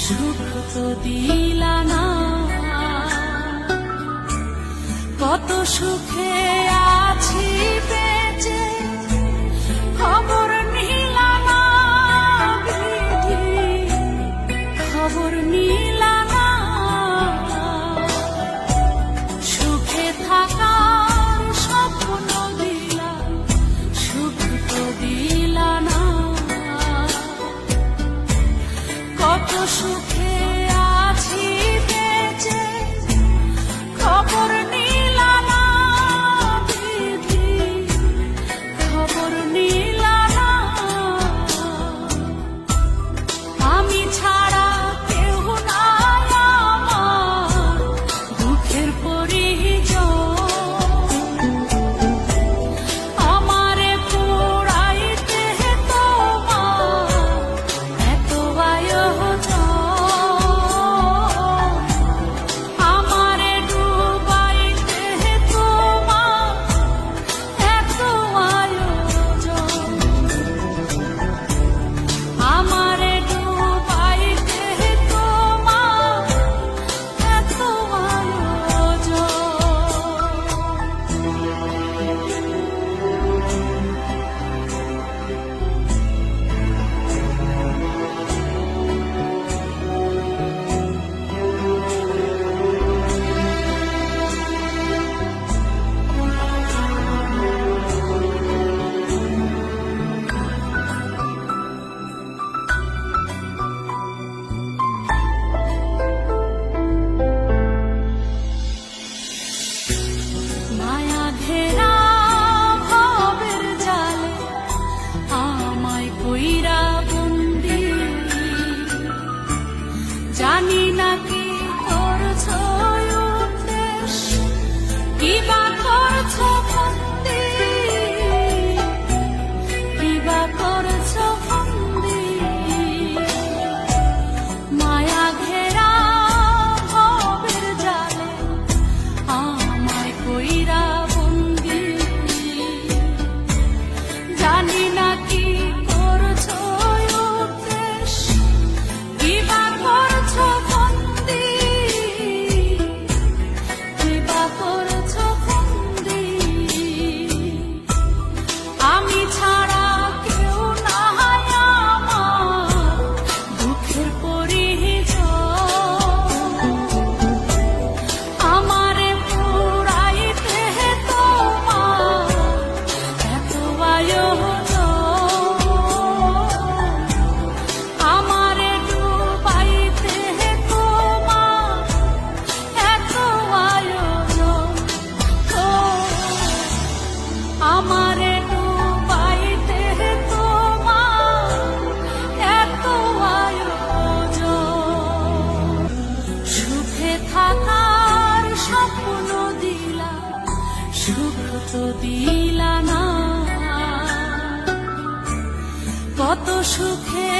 সুখ তো দিলা না, কত সুখে আছি বেঁচে, খবর নিলা না বিধি, খবর নিলা না। সুখে থাকার স্বপ্ন দিলা, সুখ তো দিলা না, কত সুখে আছি বেঁচে, খবর নিলা না বিধি, খবর নিলা না। আমি ছাড়া কেউ নাই আমার দুঃখের পরিজন, আমারে পোড়াইতে তোমার এত আয়োজন, আমারে ডুবাইতে তোমার এত আয়োজন, আমারে ডুবাইতে তোমার এত আয়োজন। মায়া ঘেরা ভবের জালে আমায় কইরা বন্দি, জানি না কি করছো উদ্দেশ, কিবা করছো বন্দি, কিবা করছো বন্দি। মায়া ঘেরা ভবের জালে আমায় কইরা বন্দি, জানি না কি করছো উদ্দেশ, কিবা করছো বন্দি, কিবা করছো বন্দি। আমি ছাড়া কেউ নাই আমার দুঃখের পরিজন, আমারে পোড়াইতে তোমার এত আয়োজন, আমারে ডুবাইতে তোমার এত আয়োজন, আমারে ডুবাইতে তোমার এত আয়োজন। সুখে থাকার স্বপ্ন দিলা, সুখ তো দিলা না, কত সুখে